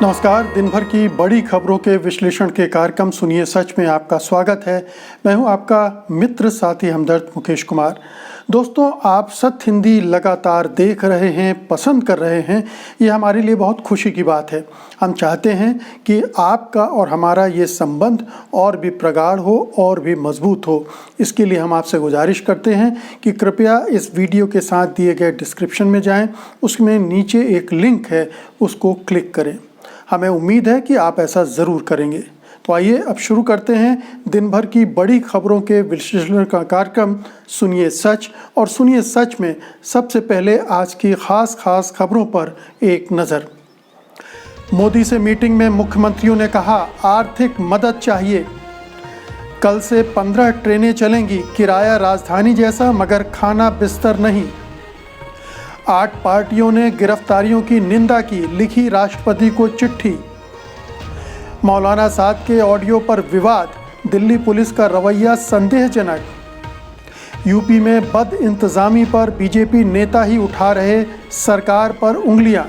नमस्कार। दिन भर की बड़ी खबरों के विश्लेषण के कार्यक्रम सुनिए सच में आपका स्वागत है। मैं हूं आपका मित्र साथी हमदर्द मुकेश कुमार। दोस्तों, आप सत्य हिंदी लगातार देख रहे हैं, पसंद कर रहे हैं, ये हमारे लिए बहुत खुशी की बात है। हम चाहते हैं कि आपका और हमारा ये संबंध और भी प्रगाढ़ हो और भी मजबूत हो। इसके लिए हम आपसे गुजारिश करते हैं कि कृपया इस वीडियो के साथ दिए गए डिस्क्रिप्शन में जाएं, उसमें नीचे एक लिंक है, उसको क्लिक करें। हमें उम्मीद है कि आप ऐसा ज़रूर करेंगे। तो आइए अब शुरू करते हैं दिन भर की बड़ी खबरों के विश्लेषण का कार्यक्रम सुनिए सच। और सुनिए सच में सबसे पहले आज की खास खबरों पर एक नज़र। मोदी से मीटिंग में मुख्यमंत्रियों ने कहा आर्थिक मदद चाहिए। कल से 15 ट्रेनें चलेंगी, किराया राजधानी जैसा मगर खाना बिस्तर नहीं। 8 पार्टियों ने गिरफ्तारियों की निंदा की, लिखी राष्ट्रपति को चिट्ठी। मौलाना साद के ऑडियो पर विवाद, दिल्ली पुलिस का रवैया संदेहजनक। यूपी में बद इंतजामी पर बीजेपी नेता ही उठा रहे सरकार पर उंगलियां।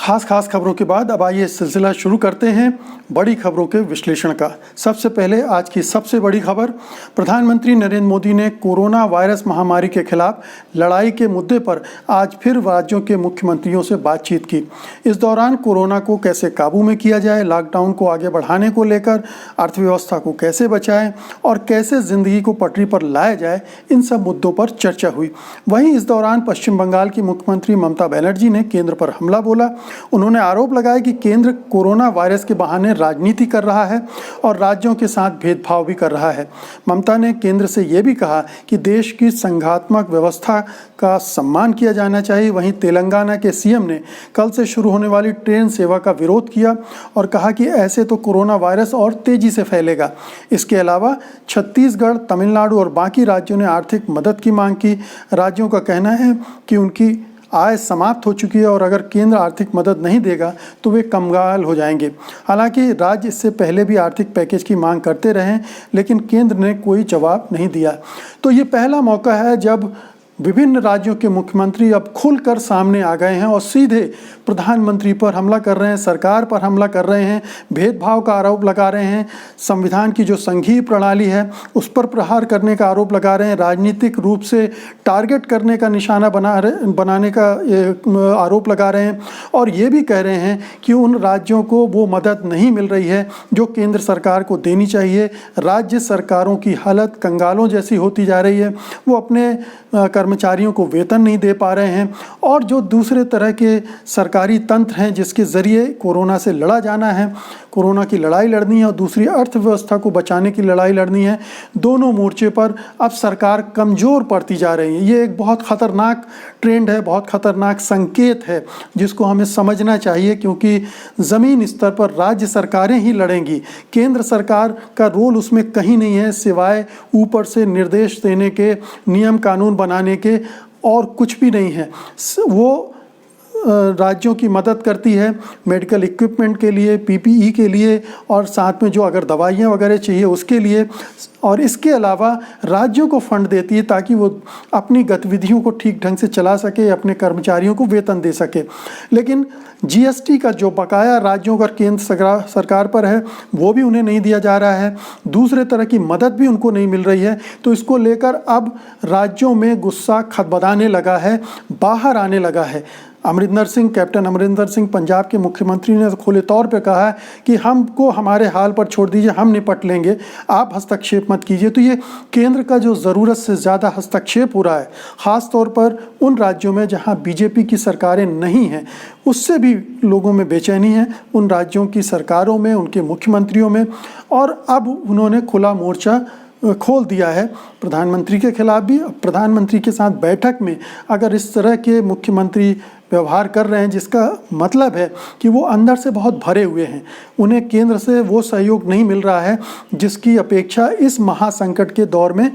खास खबरों के बाद अब आइए सिलसिला शुरू करते हैं बड़ी खबरों के विश्लेषण का। सबसे पहले आज की सबसे बड़ी खबर, प्रधानमंत्री नरेंद्र मोदी ने कोरोना वायरस महामारी के खिलाफ लड़ाई के मुद्दे पर आज फिर राज्यों के मुख्यमंत्रियों से बातचीत की। इस दौरान कोरोना को कैसे काबू में किया जाए, लॉकडाउन को आगे बढ़ाने को लेकर अर्थव्यवस्था को कैसे बचाएं और कैसे जिंदगी को पटरी पर लाया जाए, इन सब मुद्दों पर चर्चा हुई। वहीं इस दौरान पश्चिम बंगाल की मुख्यमंत्री ममता बनर्जी ने केंद्र पर हमला बोला। उन्होंने आरोप लगाया कि केंद्र कोरोना वायरस के बहाने राजनीति कर रहा है और राज्यों के साथ भेदभाव भी कर रहा है। ममता ने केंद्र से ये भी कहा कि देश की संघात्मक व्यवस्था का सम्मान किया जाना चाहिए। वहीं तेलंगाना के सीएम ने कल से शुरू होने वाली ट्रेन सेवा का विरोध किया और कहा कि ऐसे तो कोरोना वायरस और तेजी से फैलेगा। इसके अलावा छत्तीसगढ़, तमिलनाडु और बाकी राज्यों ने आर्थिक मदद की मांग की। राज्यों का कहना है कि उनकी आय समाप्त हो चुकी है और अगर केंद्र आर्थिक मदद नहीं देगा तो वे कंगाल हो जाएंगे। हालांकि राज्य इससे पहले भी आर्थिक पैकेज की मांग करते रहे, लेकिन केंद्र ने कोई जवाब नहीं दिया। तो ये पहला मौका है जब विभिन्न राज्यों के मुख्यमंत्री अब खुलकर सामने आ गए हैं और सीधे प्रधानमंत्री पर हमला कर रहे हैं, सरकार पर हमला कर रहे हैं, भेदभाव का आरोप लगा रहे हैं, संविधान की जो संघीय प्रणाली है उस पर प्रहार करने का आरोप लगा रहे हैं, राजनीतिक रूप से टारगेट करने का निशाना बनाने का आरोप लगा रहे हैं और ये भी कह रहे हैं कि उन राज्यों को वो मदद नहीं मिल रही है जो केंद्र सरकार को देनी चाहिए। राज्य सरकारों की हालत कंगालों जैसी होती जा रही है, वो अपने कर्मचारियों को वेतन नहीं दे पा रहे हैं और जो दूसरे तरह के सरकारी तंत्र हैं जिसके ज़रिए कोरोना से लड़ा जाना है, कोरोना की लड़ाई लड़नी है और दूसरी अर्थव्यवस्था को बचाने की लड़ाई लड़नी है, दोनों मोर्चे पर अब सरकार कमज़ोर पड़ती जा रही है। ये एक बहुत ख़तरनाक ट्रेंड है, बहुत ख़तरनाक संकेत है जिसको हमें समझना चाहिए, क्योंकि ज़मीन स्तर पर राज्य सरकारें ही लड़ेंगी। केंद्र सरकार का रोल उसमें कहीं नहीं है सिवाय ऊपर से निर्देश देने के, नियम कानून बनाने के, और कुछ भी नहीं है। वो राज्यों की मदद करती है मेडिकल इक्विपमेंट के लिए, पीपीई के लिए और साथ में जो अगर दवाइयाँ वगैरह चाहिए उसके लिए, और इसके अलावा राज्यों को फंड देती है ताकि वो अपनी गतिविधियों को ठीक ढंग से चला सके, अपने कर्मचारियों को वेतन दे सके। लेकिन जीएसटी का जो बकाया राज्यों का केंद्र सरकार पर है वो भी उन्हें नहीं दिया जा रहा है, दूसरे तरह की मदद भी उनको नहीं मिल रही है। तो इसको लेकर अब राज्यों में गुस्सा खदबदाने लगा है, बाहर आने लगा है। कैप्टन अमरिंदर सिंह पंजाब के मुख्यमंत्री ने खुले तौर पर कहा है कि हमको हमारे हाल पर छोड़ दीजिए, हम निपट लेंगे, आप हस्तक्षेप मत कीजिए। तो ये केंद्र का जो ज़रूरत से ज़्यादा हस्तक्षेप हो रहा है, ख़ास तौर पर उन राज्यों में जहां बीजेपी की सरकारें नहीं हैं, उससे भी लोगों में बेचैनी है, उन राज्यों की सरकारों में, उनके मुख्यमंत्रियों में। और अब उन्होंने खुला मोर्चा खोल दिया है प्रधानमंत्री के खिलाफ भी। प्रधानमंत्री के साथ बैठक में अगर इस तरह के मुख्यमंत्री व्यवहार कर रहे हैं, जिसका मतलब है कि वो अंदर से बहुत भरे हुए हैं, उन्हें केंद्र से वो सहयोग नहीं मिल रहा है जिसकी अपेक्षा इस महासंकट के दौर में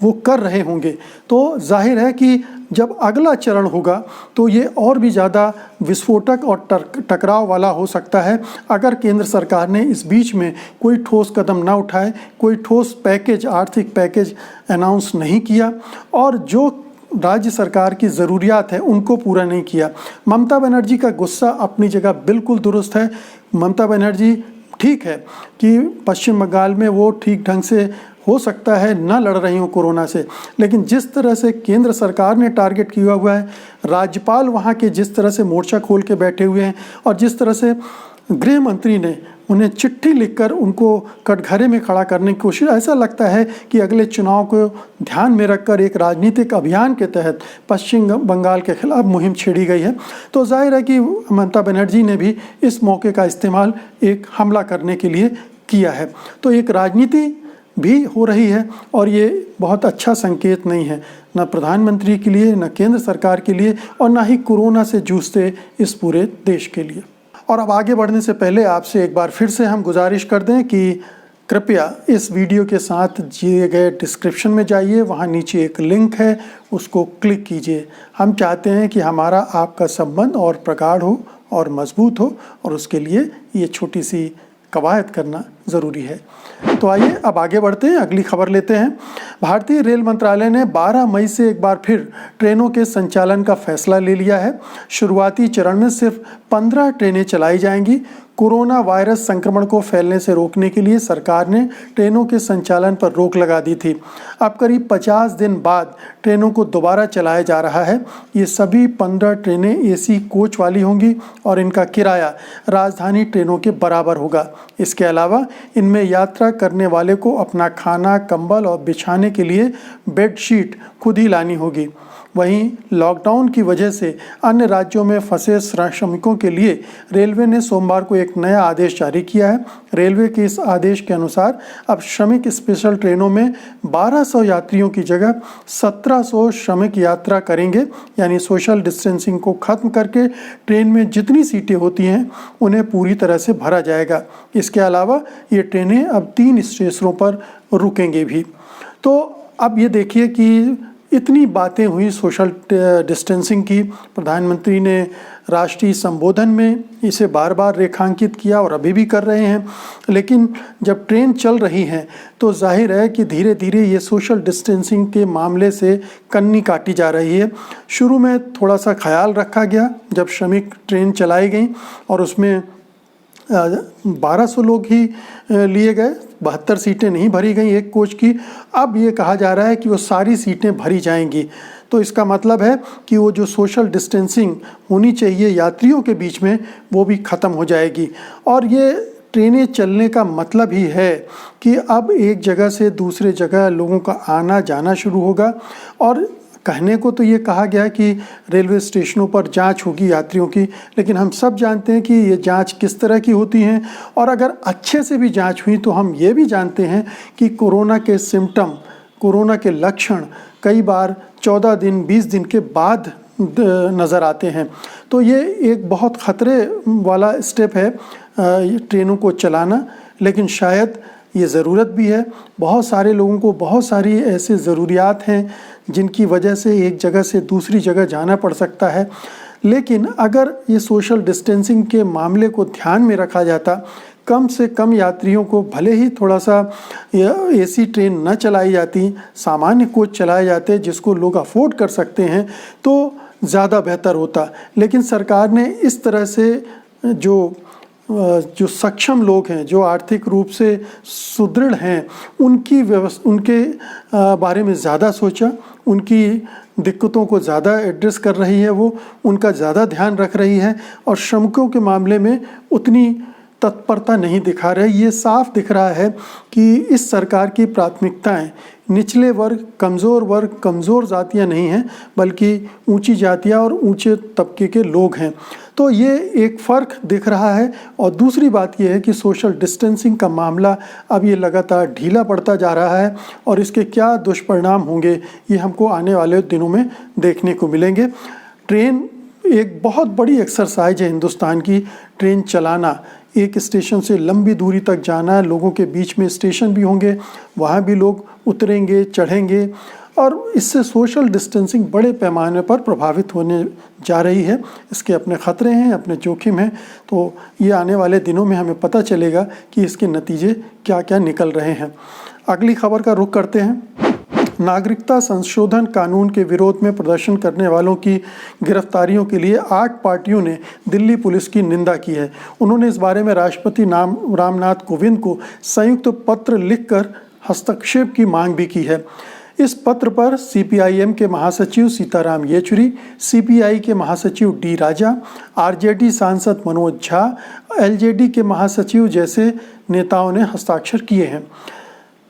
वो कर रहे होंगे। तो जाहिर है कि जब अगला चरण होगा तो ये और भी ज़्यादा विस्फोटक और टकराव वाला हो सकता है अगर केंद्र सरकार ने इस बीच में कोई ठोस कदम ना उठाए, कोई ठोस पैकेज, आर्थिक पैकेज अनाउंस नहीं किया। और जो राज्य सरकार की ज़रूरियात है उनको पूरा नहीं किया। ममता बनर्जी का गुस्सा अपनी जगह बिल्कुल दुरुस्त है। ममता बनर्जी ठीक है कि पश्चिम बंगाल में वो ठीक ढंग से हो सकता है ना लड़ रही हूँ कोरोना से, लेकिन जिस तरह से केंद्र सरकार ने टारगेट किया हुआ है, राज्यपाल वहाँ के जिस तरह से मोर्चा खोल के बैठे हुए हैं और जिस तरह से गृह मंत्री ने उन्हें चिट्ठी लिखकर उनको कटघरे में खड़ा करने की कोशिश, ऐसा लगता है कि अगले चुनाव को ध्यान में रखकर एक राजनीतिक अभियान के तहत पश्चिम बंगाल के खिलाफ मुहिम छेड़ी गई है। तो जाहिर है कि ममता बनर्जी ने भी इस मौके का इस्तेमाल एक हमला करने के लिए किया है। तो एक राजनीति भी हो रही है और ये बहुत अच्छा संकेत नहीं है, न प्रधानमंत्री के लिए, न केंद्र सरकार के लिए और न ही कोरोना से जूझते इस पूरे देश के लिए। और अब आगे बढ़ने से पहले आपसे एक बार फिर से हम गुजारिश कर दें कि कृपया इस वीडियो के साथ दिए गए डिस्क्रिप्शन में जाइए, वहाँ नीचे एक लिंक है, उसको क्लिक कीजिए। हम चाहते हैं कि हमारा आपका संबंध और प्रगाढ़ हो और मजबूत हो, और उसके लिए ये छोटी सी कवायद करना ज़रूरी है। तो आइए अब आगे बढ़ते हैं, अगली खबर लेते हैं। भारतीय रेल मंत्रालय ने 12 मई से एक बार फिर ट्रेनों के संचालन का फैसला ले लिया है। शुरुआती चरण में सिर्फ 15 ट्रेनें चलाई जाएंगी। कोरोना वायरस संक्रमण को फैलने से रोकने के लिए सरकार ने ट्रेनों के संचालन पर रोक लगा दी थी। अब करीब 50 दिन बाद ट्रेनों को दोबारा चलाया जा रहा है। ये सभी 15 ट्रेनें एसी कोच वाली होंगी और इनका किराया राजधानी ट्रेनों के बराबर होगा। इसके अलावा इनमें यात्रा करने वाले को अपना खाना, कंबल और बिछाने के लिए बेडशीट खुद ही लानी होगी। वहीं लॉकडाउन की वजह से अन्य राज्यों में फंसे श्रमिकों के लिए रेलवे ने सोमवार को एक नया आदेश जारी किया है। रेलवे के इस आदेश के अनुसार अब श्रमिक स्पेशल ट्रेनों में 1200 यात्रियों की जगह 1700 श्रमिक यात्रा करेंगे, यानी सोशल डिस्टेंसिंग को खत्म करके ट्रेन में जितनी सीटें होती हैं उन्हें पूरी तरह से भरा जाएगा। इसके अलावा ये ट्रेनें अब 3 स्टेशनों पर रुकेंगे भी। तो अब ये देखिए कि इतनी बातें हुई सोशल डिस्टेंसिंग की, प्रधानमंत्री ने राष्ट्रीय संबोधन में इसे बार बार रेखांकित किया और अभी भी कर रहे हैं, लेकिन जब ट्रेन चल रही है तो जाहिर है कि धीरे धीरे ये सोशल डिस्टेंसिंग के मामले से कन्नी काटी जा रही है। शुरू में थोड़ा सा ख्याल रखा गया जब श्रमिक ट्रेन चलाई गई और उसमें 1200 लोग ही लिए गए, 72 सीटें नहीं भरी गई एक कोच की। अब ये कहा जा रहा है कि वो सारी सीटें भरी जाएंगी। तो इसका मतलब है कि वो जो सोशल डिस्टेंसिंग होनी चाहिए यात्रियों के बीच में वो भी ख़त्म हो जाएगी। और ये ट्रेनें चलने का मतलब ही है कि अब एक जगह से दूसरे जगह लोगों का आना जाना शुरू होगा। और कहने को तो ये कहा गया है कि रेलवे स्टेशनों पर जांच होगी यात्रियों की, लेकिन हम सब जानते हैं कि ये जांच किस तरह की होती हैं। और अगर अच्छे से भी जांच हुई तो हम ये भी जानते हैं कि कोरोना के सिम्टम, कोरोना के लक्षण कई बार 14 दिन 20 दिन के बाद नज़र आते हैं। तो ये एक बहुत ख़तरे वाला स्टेप है ट्रेनों को चलाना, लेकिन शायद ये ज़रूरत भी है। बहुत सारे लोगों को बहुत सारी ऐसे ज़रूरियात हैं जिनकी वजह से एक जगह से दूसरी जगह जाना पड़ सकता है। लेकिन अगर ये सोशल डिस्टेंसिंग के मामले को ध्यान में रखा जाता, कम से कम यात्रियों को भले ही थोड़ा सा एसी ट्रेन न चलाई जाती, सामान्य कोच चलाए जाते जिसको लोग अफोर्ड कर सकते हैं, तो ज़्यादा बेहतर होता। लेकिन सरकार ने इस तरह से जो सक्षम लोग हैं, जो आर्थिक रूप से सुदृढ़ हैं, उनके बारे में ज़्यादा सोचा, उनकी दिक्कतों को ज़्यादा एड्रेस कर रही है, वो उनका ज़्यादा ध्यान रख रही है और श्रमिकों के मामले में उतनी तत्परता नहीं दिखा रहे। ये साफ दिख रहा है कि इस सरकार की प्राथमिकताएं निचले वर्ग, कमज़ोर जातियां नहीं हैं, बल्कि ऊंची जातियां और ऊंचे तबके के लोग हैं। तो ये एक फ़र्क दिख रहा है। और दूसरी बात यह है कि सोशल डिस्टेंसिंग का मामला अब ये लगातार ढीला पड़ता जा रहा है और इसके क्या दुष्परिणाम होंगे ये हमको आने वाले दिनों में देखने को मिलेंगे। ट्रेन एक बहुत बड़ी एक्सरसाइज है हिंदुस्तान की। ट्रेन चलाना, एक स्टेशन से लंबी दूरी तक जाना, लोगों के बीच में स्टेशन भी होंगे, वहाँ भी लोग उतरेंगे, चढ़ेंगे, और इससे सोशल डिस्टेंसिंग बड़े पैमाने पर प्रभावित होने जा रही है। इसके अपने ख़तरे हैं, अपने जोखिम हैं। तो ये आने वाले दिनों में हमें पता चलेगा कि इसके नतीजे क्या क्या निकल रहे हैं। अगली खबर का रुख करते हैं। नागरिकता संशोधन कानून के विरोध में प्रदर्शन करने वालों की गिरफ्तारियों के लिए 8 पार्टियों ने दिल्ली पुलिस की निंदा की है। उन्होंने इस बारे में राष्ट्रपति रामनाथ कोविंद को संयुक्त पत्र लिखकर हस्तक्षेप की मांग भी की है। इस पत्र पर सीपीआईएम के महासचिव सीताराम येचुरी, सीपीआई के महासचिव डी राजा, आरजेडी सांसद मनोज झा, एलजेडी के महासचिव जैसे नेताओं ने हस्ताक्षर किए हैं।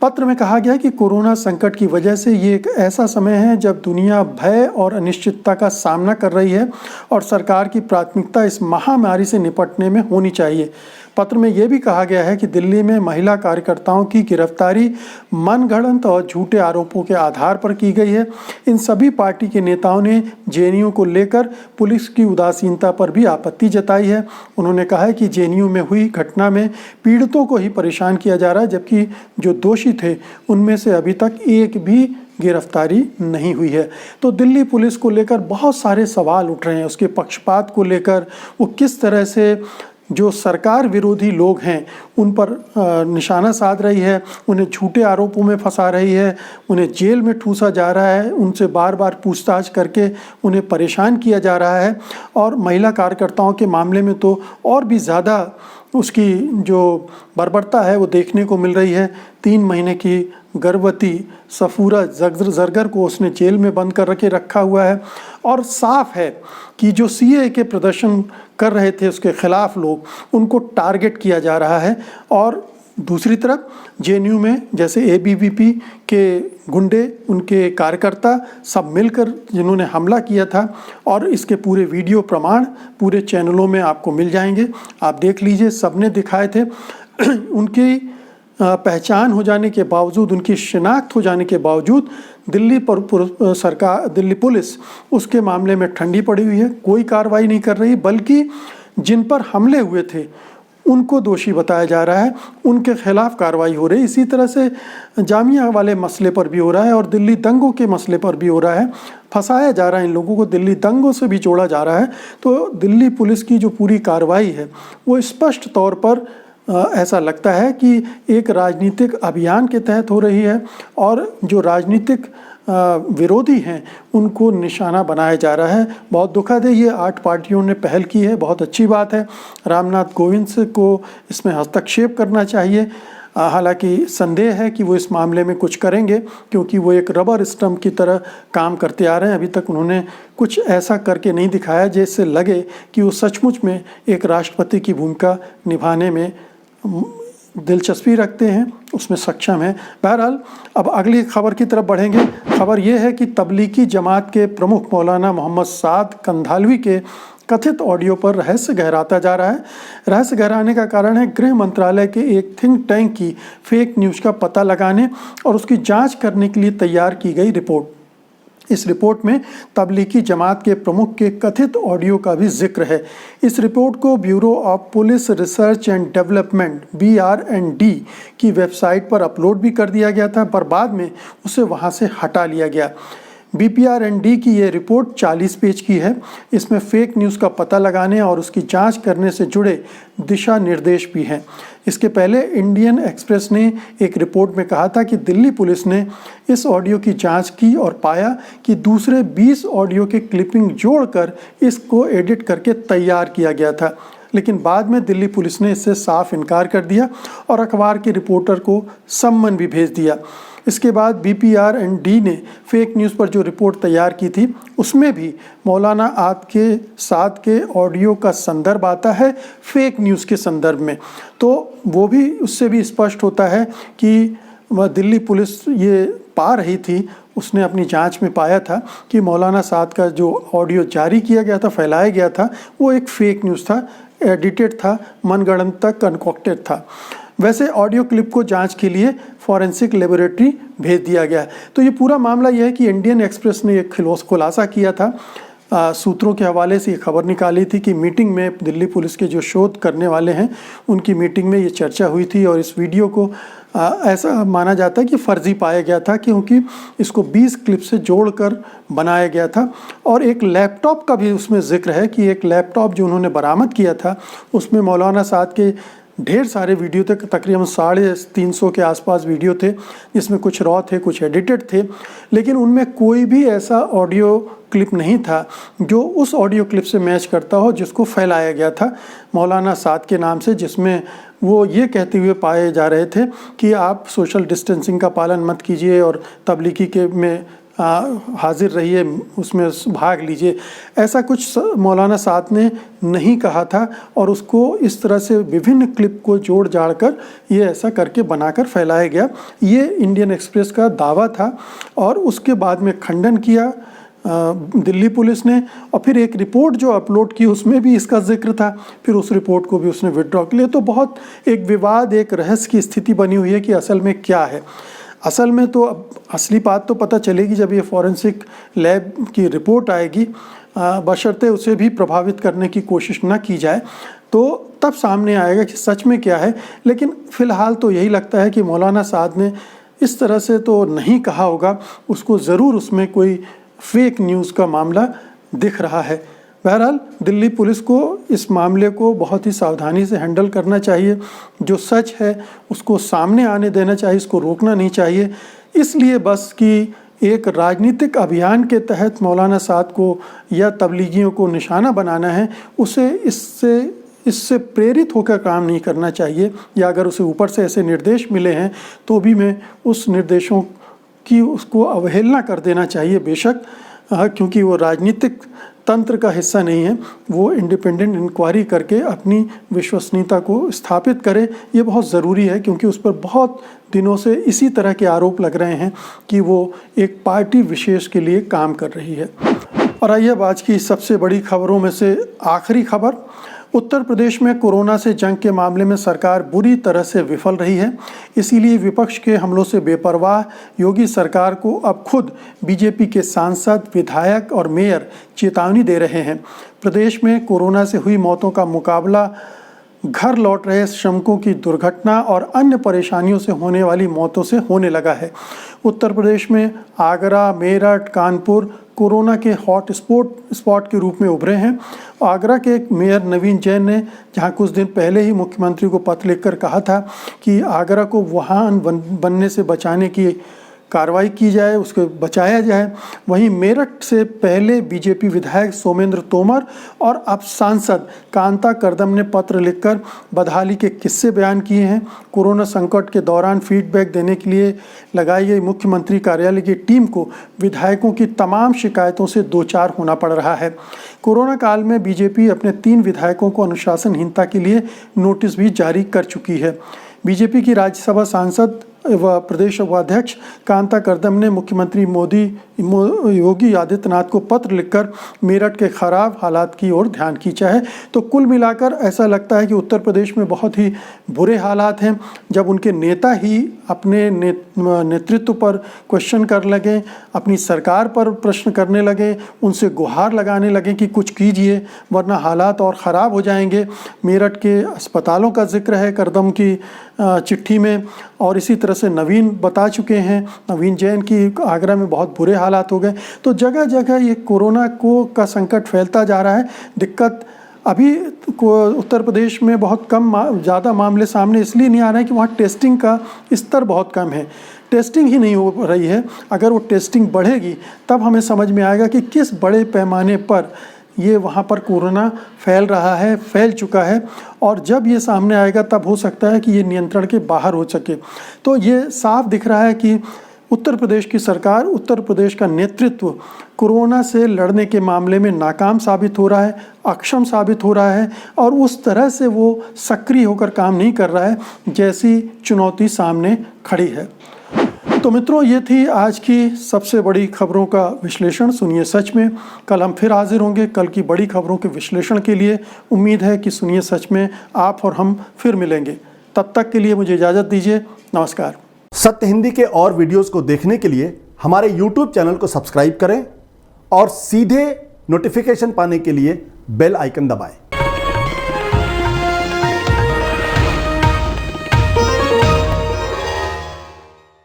पत्र में कहा गया कि कोरोना संकट की वजह से ये एक ऐसा समय है जब दुनिया भय और अनिश्चितता का सामना कर रही है और सरकार की प्राथमिकता इस महामारी से निपटने में होनी चाहिए। पत्र में यह भी कहा गया है कि दिल्ली में महिला कार्यकर्ताओं की गिरफ्तारी मनगढ़ंत और झूठे आरोपों के आधार पर की गई है। इन सभी पार्टी के नेताओं ने जेएनयू को लेकर पुलिस की उदासीनता पर भी आपत्ति जताई है। उन्होंने कहा है कि जेएनयू में हुई घटना में पीड़ितों को ही परेशान किया जा रहा है, जबकि जो दोषी थे उनमें से अभी तक एक भी गिरफ्तारी नहीं हुई है। तो दिल्ली पुलिस को लेकर बहुत सारे सवाल उठ रहे हैं। उसके पक्षपात को लेकर वो किस तरह से जो सरकार विरोधी लोग हैं उन पर निशाना साध रही है, उन्हें झूठे आरोपों में फंसा रही है, उन्हें जेल में ठूसा जा रहा है, उनसे बार बार पूछताछ करके उन्हें परेशान किया जा रहा है। और महिला कार्यकर्ताओं के मामले में तो और भी ज़्यादा उसकी जो बर्बरता है वो देखने को मिल रही है। 3 महीने की गर्भवती सफूरा जरगर को उसने जेल में बंद कर रखा हुआ है। और साफ है कि जो सीएए के प्रदर्शन कर रहे थे उसके खिलाफ लोग, उनको टारगेट किया जा रहा है। और दूसरी तरफ जेएनयू में जैसे एबीवीपी के गुंडे, उनके कार्यकर्ता सब मिलकर जिन्होंने हमला किया था, और इसके पूरे वीडियो प्रमाण पूरे चैनलों में आपको मिल जाएंगे, आप देख लीजिए। सबने दिखाए थे। उनकी पहचान हो जाने के बावजूद, उनकी शिनाख्त हो जाने के बावजूद दिल्ली पुलिस उसके मामले में ठंडी पड़ी हुई है, कोई कार्रवाई नहीं कर रही, बल्कि जिन पर हमले हुए थे उनको दोषी बताया जा रहा है, उनके खिलाफ कार्रवाई हो रही है। इसी तरह से जामिया वाले मसले पर भी हो रहा है और दिल्ली दंगों के मसले पर भी हो रहा है। फंसाया जा रहा है इन लोगों को, दिल्ली दंगों से भी जोड़ा जा रहा है। तो दिल्ली पुलिस की जो पूरी कार्रवाई है वो स्पष्ट तौर पर ऐसा लगता है कि एक राजनीतिक अभियान के तहत हो रही है और जो राजनीतिक विरोधी हैं उनको निशाना बनाया जा रहा है। बहुत दुखद है। ये 8 पार्टियों ने पहल की है, बहुत अच्छी बात है। रामनाथ कोविंद को इसमें हस्तक्षेप करना चाहिए। हालांकि संदेह है कि वो इस मामले में कुछ करेंगे, क्योंकि वो एक रबर स्टंप की तरह काम करते आ रहे हैं। अभी तक उन्होंने कुछ ऐसा करके नहीं दिखाया जिससे लगे कि वो सचमुच में एक राष्ट्रपति की भूमिका निभाने में दिलचस्पी रखते हैं, उसमें सक्षम है। बहरहाल अब अगली खबर की तरफ बढ़ेंगे। खबर यह है कि तबलीगी जमात के प्रमुख मौलाना मोहम्मद साद कंधालवी के कथित ऑडियो पर रहस्य गहराता जा रहा है। रहस्य गहराने का कारण है गृह मंत्रालय के एक थिंक टैंक की फेक न्यूज़ का पता लगाने और उसकी जांच करने के लिए तैयार की गई रिपोर्ट। इस रिपोर्ट में तबलीगी जमात के प्रमुख के कथित ऑडियो का भी जिक्र है। इस रिपोर्ट को bureau of police research and development BR&D की वेबसाइट पर अपलोड भी कर दिया गया था, पर बाद में उसे वहां से हटा लिया गया। BR&D की ये रिपोर्ट 40 पेज की है। इसमें फेक न्यूज़ का पता लगाने और उसकी जांच करने से जुड़े दिशा निर्देश भी हैं। इसके पहले इंडियन एक्सप्रेस ने एक रिपोर्ट में कहा था कि दिल्ली पुलिस ने इस ऑडियो की जांच की और पाया कि दूसरे 20 ऑडियो के क्लिपिंग जोड़कर इसको एडिट करके तैयार किया गया था। लेकिन बाद में दिल्ली पुलिस ने इससे साफ इनकार कर दिया और अखबार के रिपोर्टर को सम्मन भी भेज दिया। इसके बाद BR&D ने फेक न्यूज़ पर जो रिपोर्ट तैयार की थी उसमें भी मौलाना साद के ऑडियो का संदर्भ आता है फेक न्यूज़ के संदर्भ में। तो वो भी उससे भी स्पष्ट होता है कि दिल्ली पुलिस ये पा रही थी, उसने अपनी जांच में पाया था कि मौलाना साद का जो ऑडियो जारी किया गया था, फैलाया गया था, वो एक फेक न्यूज़ था, एडिटेड था, मनगढ़ंत कंकॉक्टेड था। वैसे ऑडियो क्लिप को जांच के लिए फॉरेंसिक लेबोरेटरी भेज दिया गया है। तो ये पूरा मामला यह है कि इंडियन एक्सप्रेस ने एक खुलासा किया था, सूत्रों के हवाले से ये खबर निकाली थी कि मीटिंग में दिल्ली पुलिस के जो शोध करने वाले हैं उनकी मीटिंग में ये चर्चा हुई थी और इस वीडियो को ऐसा माना जाता है कि फर्जी पाया गया था, क्योंकि इसको 20 क्लिप से जोड़कर बनाया गया था। और एक लैपटॉप का भी उसमें जिक्र है कि एक लैपटॉप जो उन्होंने बरामद किया था उसमें मौलाना साद के ढेर सारे वीडियो थे, तकरीबन 350 के आसपास वीडियो थे, जिसमें कुछ रॉ थे, कुछ एडिटेड थे, लेकिन उनमें कोई भी ऐसा ऑडियो क्लिप नहीं था जो उस ऑडियो क्लिप से मैच करता हो जिसको फैलाया गया था मौलाना साद के नाम से, जिसमें वो ये कहते हुए पाए जा रहे थे कि आप सोशल डिस्टेंसिंग का पालन मत कीजिए और तबलीगी के में हाजिर रहिए, उसमें भाग लीजिए। ऐसा कुछ मौलाना साद ने नहीं कहा था और उसको इस तरह से विभिन्न क्लिप को जोड़ जाड़ कर ये ऐसा करके बनाकर फैलाया गया। ये इंडियन एक्सप्रेस का दावा था और उसके बाद में खंडन किया दिल्ली पुलिस ने, और फिर एक रिपोर्ट जो अपलोड की उसमें भी इसका जिक्र था, फिर उस रिपोर्ट को भी उसने विड्रॉ कर लिया। तो बहुत एक विवाद, एक रहस्य की स्थिति बनी हुई है कि असल में क्या है। असल में तो अब असली बात तो पता चलेगी जब ये फॉरेंसिक लैब की रिपोर्ट आएगी, बशर्ते उसे भी प्रभावित करने की कोशिश ना की जाए, तो तब सामने आएगा कि सच में क्या है। लेकिन फ़िलहाल तो यही लगता है कि मौलाना साद ने इस तरह से तो नहीं कहा होगा, उसको ज़रूर उसमें कोई फेक न्यूज़ का मामला दिख रहा है। बहरहाल दिल्ली पुलिस को इस मामले को बहुत ही सावधानी से हैंडल करना चाहिए। जो सच है उसको सामने आने देना चाहिए, इसको रोकना नहीं चाहिए। इसलिए बस कि एक राजनीतिक अभियान के तहत मौलाना साद को या तबलीगियों को निशाना बनाना है, उसे इससे प्रेरित होकर काम नहीं करना चाहिए। या अगर उसे ऊपर से ऐसे निर्देश मिले हैं तो भी मैं उस निर्देशों की उसको अवहेलना कर देना चाहिए बेशक, क्योंकि वो राजनीतिक तंत्र का हिस्सा नहीं है। वो इंडिपेंडेंट इंक्वायरी करके अपनी विश्वसनीयता को स्थापित करे, ये बहुत ज़रूरी है, क्योंकि उस पर बहुत दिनों से इसी तरह के आरोप लग रहे हैं कि वो एक पार्टी विशेष के लिए काम कर रही है। और आइए अब आज की सबसे बड़ी खबरों में से आखिरी खबर। उत्तर प्रदेश में कोरोना से जंग के मामले में सरकार बुरी तरह से विफल रही है। इसीलिए विपक्ष के हमलों से बेपरवाह योगी सरकार को अब खुद बीजेपी के सांसद, विधायक और मेयर चेतावनी दे रहे हैं। प्रदेश में कोरोना से हुई मौतों का मुकाबला घर लौट रहे श्रमिकों की दुर्घटना और अन्य परेशानियों से होने वाली मौतों से होने लगा है। उत्तर प्रदेश में आगरा, मेरठ, कानपुर कोरोना के हॉट स्पॉट के रूप में उभरे हैं। आगरा के एक मेयर नवीन जैन ने जहां कुछ दिन पहले ही मुख्यमंत्री को पत्र लिखकर कहा था कि आगरा को वुहान बनने से बचाने की कार्रवाई की जाए, उसको बचाया जाए, वहीं मेरठ से पहले बीजेपी विधायक सोमेंद्र तोमर और अब सांसद कांता कर्दम ने पत्र लिखकर बदहाली के किस्से बयान किए हैं। कोरोना संकट के दौरान फीडबैक देने के लिए लगाई गई मुख्यमंत्री कार्यालय की टीम को विधायकों की तमाम शिकायतों से दो चार होना पड़ रहा है। कोरोना काल में बीजेपी अपने 3 विधायकों को अनुशासनहीनता के लिए नोटिस भी जारी कर चुकी है। बीजेपी की राज्यसभा सांसद व प्रदेश उपाध्यक्ष कांता कर्दम ने मुख्यमंत्री योगी आदित्यनाथ को पत्र लिखकर मेरठ के खराब हालात की ओर ध्यान खींचा है। तो कुल मिलाकर ऐसा लगता है कि उत्तर प्रदेश में बहुत ही बुरे हालात हैं। जब उनके नेता ही अपने नेतृत्व पर क्वेश्चन कर लगे, अपनी सरकार पर प्रश्न करने लगे, उनसे गुहार लगाने लगे कि कुछ कीजिए वरना हालात और ख़राब हो जाएंगे। मेरठ के अस्पतालों का जिक्र है कर्दम की चिट्ठी में, और इसी तरह से नवीन बता चुके हैं, नवीन जैन की आगरा में बहुत बुरे हालात हो गए। तो जगह जगह ये कोरोना का संकट फैलता जा रहा है। दिक्कत अभी उत्तर प्रदेश में बहुत कम ज़्यादा मामले सामने इसलिए नहीं आ रहे हैं कि वहाँ टेस्टिंग का स्तर बहुत कम है। टेस्टिंग ही नहीं हो रही है। अगर वो टेस्टिंग बढ़ेगी तब हमें समझ में आएगा कि किस बड़े पैमाने पर ये वहाँ पर कोरोना फैल रहा है, फैल चुका है, और जब ये सामने आएगा तब हो सकता है कि ये नियंत्रण के बाहर हो सके। तो ये साफ दिख रहा है कि उत्तर प्रदेश की सरकार, उत्तर प्रदेश का नेतृत्व कोरोना से लड़ने के मामले में नाकाम साबित हो रहा है, अक्षम साबित हो रहा है, और उस तरह से वो सक्रिय होकर काम नहीं कर रहा है जैसी चुनौती सामने खड़ी है। तो मित्रों, ये थी आज की सबसे बड़ी खबरों का विश्लेषण। सुनिए सच में। कल हम फिर हाजिर होंगे कल की बड़ी खबरों के विश्लेषण के लिए। उम्मीद है कि सुनिए सच में आप और हम फिर मिलेंगे। तब तक के लिए मुझे इजाज़त दीजिए। नमस्कार। सत्य हिंदी के और वीडियोस को देखने के लिए हमारे YouTube चैनल को सब्सक्राइब करें और सीधे नोटिफिकेशन पाने के लिए बेल आइकन दबाएं।